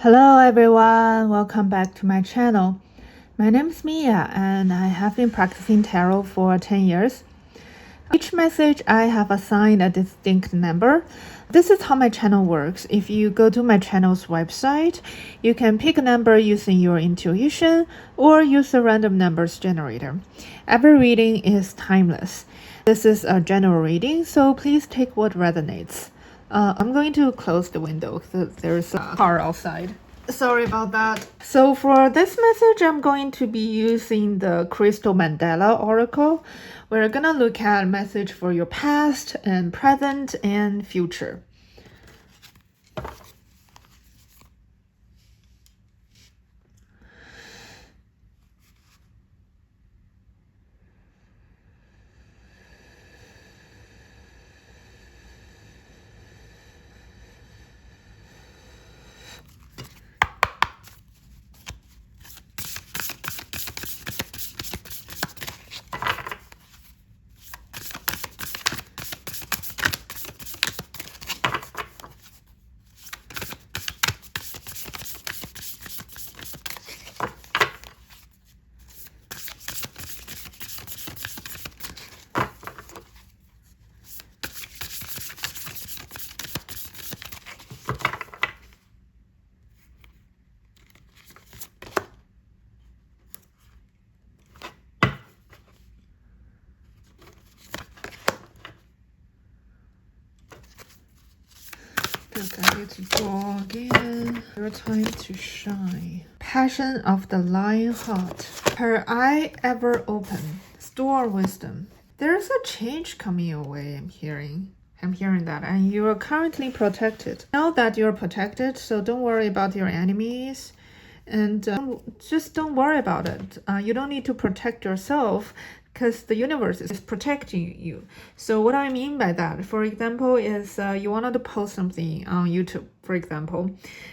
Hello everyone, welcome back to my channel. My name is Miya and I have been practicing tarot for 10 years. Each message I have assigned a distinct number. This is how my channel works. If you go to my channel's website, you can pick a number using your intuition or use a random numbers generator. Every reading is timeless. This is a general reading, so please take what resonates. I'm going to close the window because there's a car outside. Sorry about that. So for this message, I'm going to be using the Crystal Mandala Oracle. We're gonna look at a message for your past and present and future. To draw again. Your time to shine. Passion of the lion heart. Her eye ever open. Store wisdom. There's a change coming your way, I'm hearing that, and you are currently protected. Know that you're protected, so don't worry about your enemies. And just don't worry about it. You don't need to protect yourself because the universe is protecting you. So what I mean by that, for example, is you wanted to post something on YouTube, for example,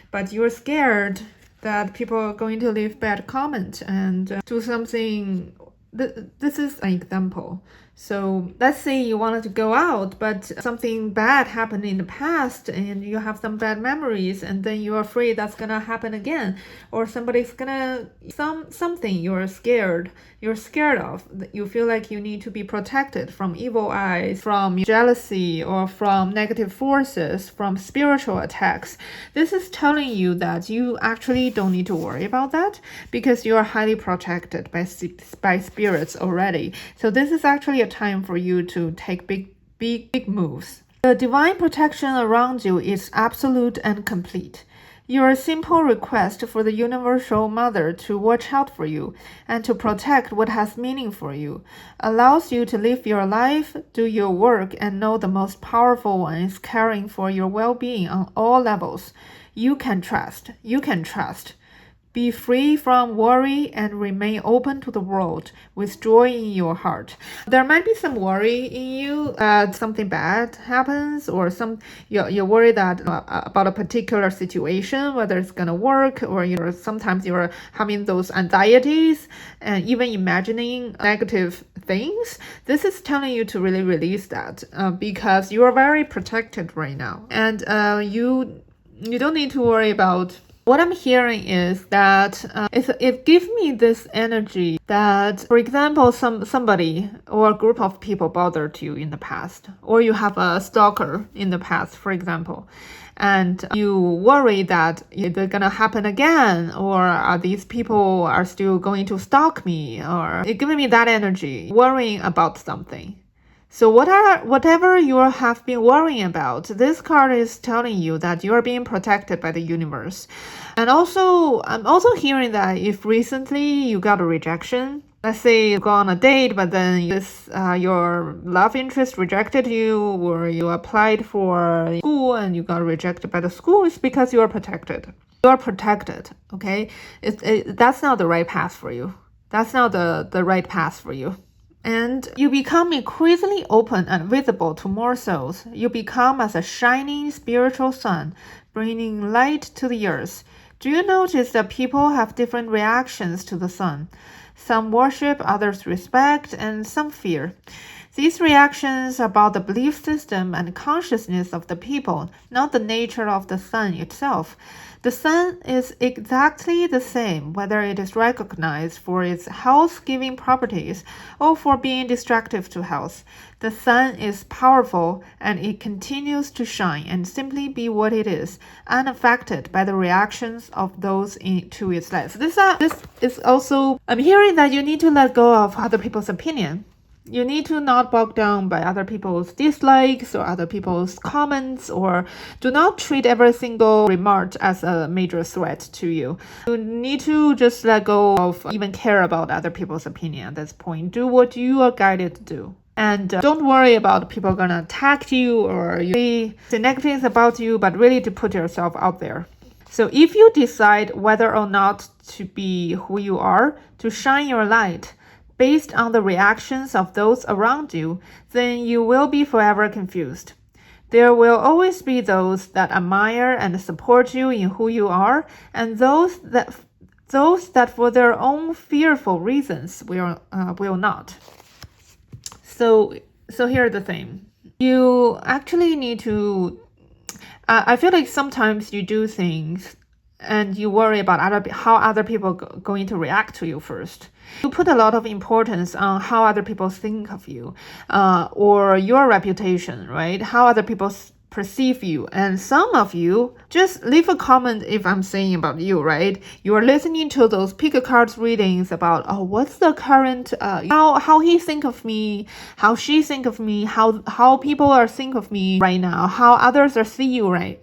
but you're scared that people are going to leave bad comment and do something. This is an example. So let's say you wanted to go out, but something bad happened in the past and you have some bad memories, and then you're afraid that's gonna happen again, or somebody's gonna something you're scared of. You feel like you need to be protected from evil eyes, from jealousy, or from negative forces, from spiritual attacks. This is telling you that you actually don't need to worry about that because you are highly protected by spirits already. So this is actually a time for you to take big moves. The divine protection around you is absolute and complete. Your simple request for the Universal Mother to watch out for you and to protect what has meaning for you allows you to live your life, do your work, and know the most powerful one is caring for your well-being on all levels. You can trust. Be free from worry and remain open to the world with joy in your heart. There might be some worry in you that something bad happens, or you're worried that about a particular situation, whether it's gonna work, or sometimes you're having those anxieties and even imagining negative things. This is telling you to really release that because you are very protected right now, and you don't need to worry about. What I'm hearing is that it gives me this energy that, for example, somebody or a group of people bothered you in the past, or you have a stalker in the past, for example, and you worry that they're gonna happen again, or these people are still going to stalk me, or it giving me that energy, worrying about something. So whatever you have been worrying about, this card is telling you that you are being protected by the universe. And also, I'm also hearing that if recently you got a rejection, let's say you go on a date, but then your love interest rejected you, or you applied for school and you got rejected by the school, it's because you are protected. You are protected, okay? That's not the right path for you. That's not the right path for you. And you become increasingly open and visible to more souls. You become as a shining spiritual sun, bringing light to the earth. Do you notice that people have different reactions to the sun? Some worship, others respect, and some fear. These reactions are about the belief system and consciousness of the people, not the nature of the sun itself. The sun is exactly the same, whether it is recognized for its health-giving properties or for being destructive to health. The sun is powerful, and it continues to shine and simply be what it is, unaffected by the reactions of those to its light. So this is also, I'm hearing that you need to let go of other people's opinion. You need to not bog down by other people's dislikes or other people's comments, or do not treat every single remark as a major threat to you. You need to just let go of even care about other people's opinion at this point. Do what you are guided to do. And don't worry about people gonna attack you or say negative things about you, but really to put yourself out there. So if you decide whether or not to be who you are, to shine your light, based on the reactions of those around you, then you will be forever confused. There will always be those that admire and support you in who you are, and those that for their own fearful reasons will not. So here's the thing. You actually need to, I feel like sometimes you do things and you worry about how other people are going to react to you first. You put a lot of importance on how other people think of you, or your reputation, right? How other people perceive you. And some of you just leave a comment if I'm saying about you, right? You are listening to those pick a cards readings about, what's the current, how he think of me, how she think of me, how people are think of me right now, how others are see you right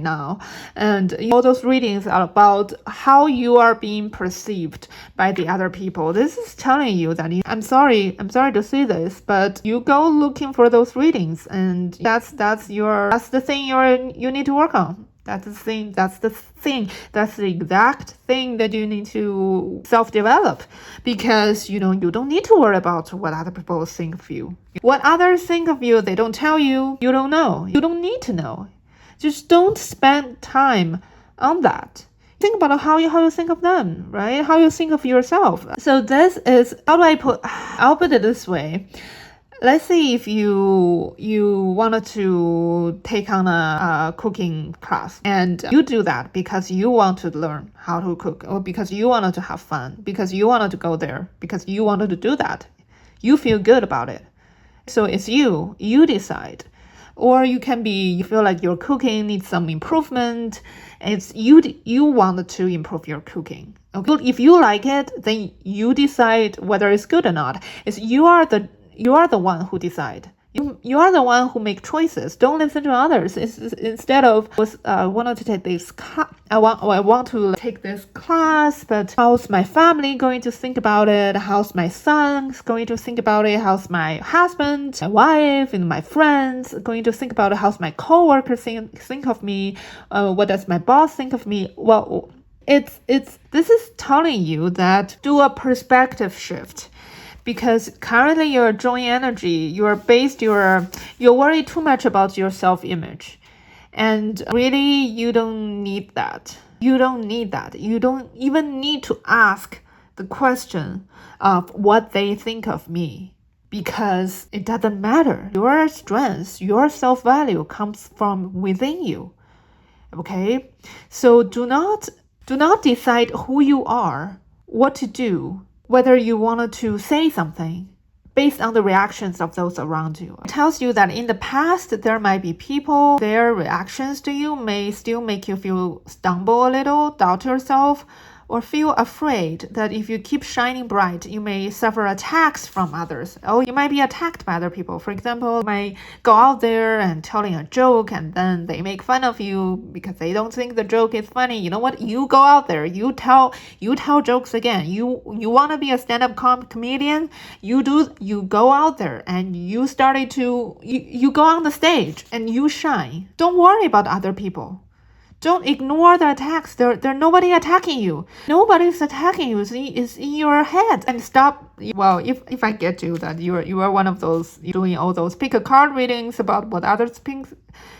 now. And all those readings are about how you are being perceived by the other people. This is telling you that I'm sorry to say this, but you go looking for those readings, and that's the thing you need to work on. That's the exact thing that you need to self-develop, because you don't need to worry about what other people think of you. What others think of you, they don't tell you. You don't know. You don't need to know. Just don't spend time on that. Think about how you think of them, right? How you think of yourself. So this is, I'll put it this way. Let's say if you wanted to take on a cooking class, and you do that because you want to learn how to cook, or because you wanted to have fun, because you wanted to go there, because you wanted to do that. You feel good about it. So it's you decide. Or you feel like your cooking needs some improvement. It's you wanted to improve your cooking. Okay? If you like it, then you decide whether it's good or not. You are the one who decide. You are the one who make choices. Don't listen to others. Instead of wanted to take this class, I want to take this class, but how's my family going to think about it? How's my son going to think about it? How's my husband, my wife, and my friends going to think about it? How's my coworkers think of me? What does my boss think of me? Well, this is telling you that do a perspective shift. Because currently you're drawing energy, you're worried too much about your self-image. And really, you don't need that. You don't need that. You don't even need to ask the question of what they think of me, because it doesn't matter. Your strength, your self-value comes from within you. Okay? So do not decide who you are, what to do, whether you wanted to say something based on the reactions of those around you. It tells you that in the past, there might be people, their reactions to you may still make you feel stumble a little, doubt yourself, or feel afraid that if you keep shining bright, you may suffer attacks from others. Oh, you might be attacked by other people. For example, you might go out there and telling a joke, and then they make fun of you because they don't think the joke is funny. You know what? You go out there, you tell jokes again. You want to be a stand-up comedian? You go out there and you started to, you go on the stage and you shine. Don't worry about other people. Don't ignore the attacks. There's nobody attacking you. Nobody's attacking you. It's in your head. And stop. Well, if I get you that you are one of those doing all those pick a card readings about what others think,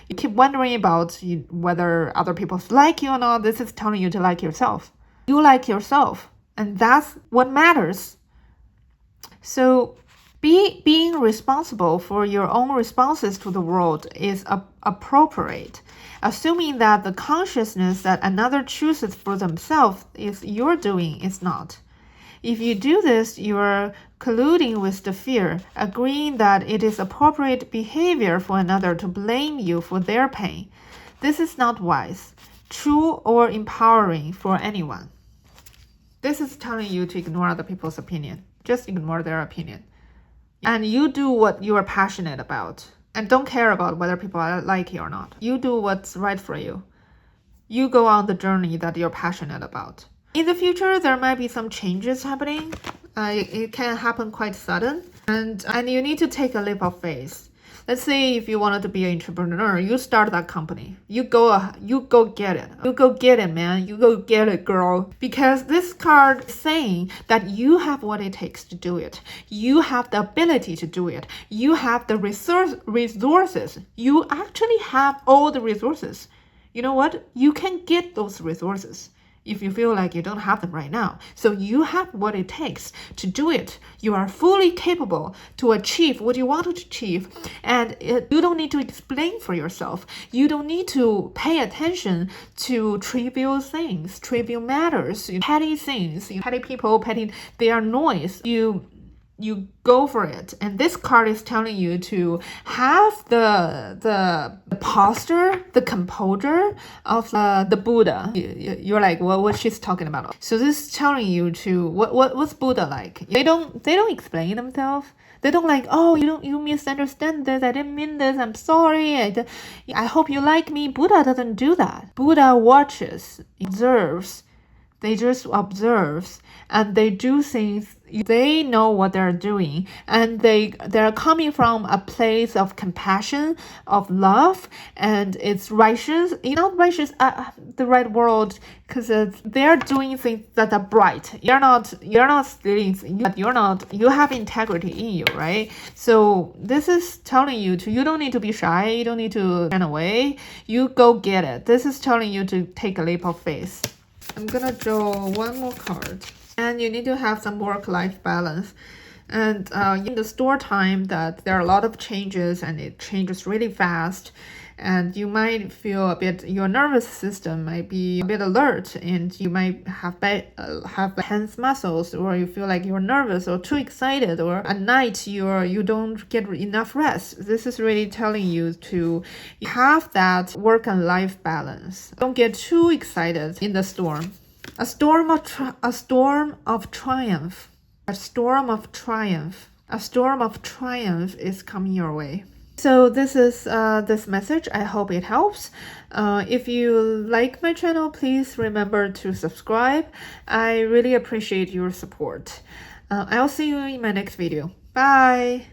you keep wondering about whether other people like you or not. This is telling you to like yourself. You like yourself, and that's what matters. So Being responsible for your own responses to the world is appropriate, assuming that the consciousness that another chooses for themselves is your doing is not. If you do this, you are colluding with the fear, agreeing that it is appropriate behavior for another to blame you for their pain. This is not wise, true, or empowering for anyone. This is telling you to ignore other people's opinion. Just ignore their opinion. And you do what you are passionate about. And don't care about whether people like you or not. You do what's right for you. You go on the journey that you're passionate about. In the future, there might be some changes happening. It can happen quite sudden. And you need to take a leap of faith. Let's say if you wanted to be an entrepreneur, you start that company. You go get it. You go get it, man. You go get it, girl. Because this card is saying that you have what it takes to do it. You have the ability to do it. You have the resources. You actually have all the resources. You know what? You can get those resources if you feel like you don't have them right now. So you have what it takes to do it. You are fully capable to achieve what you want to achieve. And you don't need to explain for yourself. You don't need to pay attention to trivial things, trivial matters, petty things, petty people, they are noise. You go for it. And this card is telling you to have the posture, the composure of the Buddha. You're like, well, what she's talking about. So this is telling you to what's Buddha like? They don't explain themselves. They don't like, oh, you misunderstand this. I didn't mean this. I'm sorry. I hope you like me. Buddha doesn't do that. Buddha watches, observes. They just observe and they do things. They know what they're doing, and they're coming from a place of compassion, of love, and it's righteous. Not righteous, the right word, because they're doing things that are bright. You're not stealing things. You have integrity in you, right? So this is telling you you don't need to be shy. You don't need to run away. You go get it. This is telling you to take a leap of faith. I'm gonna draw one more card. And you need to have some work-life balance. And in the store time that there are a lot of changes and it changes really fast. And you might feel your nervous system might be a bit alert, and you might have tense muscles, or you feel like you're nervous or too excited, or at night you don't get enough rest. This is really telling you to have that work and life balance. Don't get too excited in the storm. A storm of triumph. A storm of triumph. A storm of triumph is coming your way. So this is this message. I hope it helps. If you like my channel, please remember to subscribe. I really appreciate your support. I'll see you in my next video. Bye!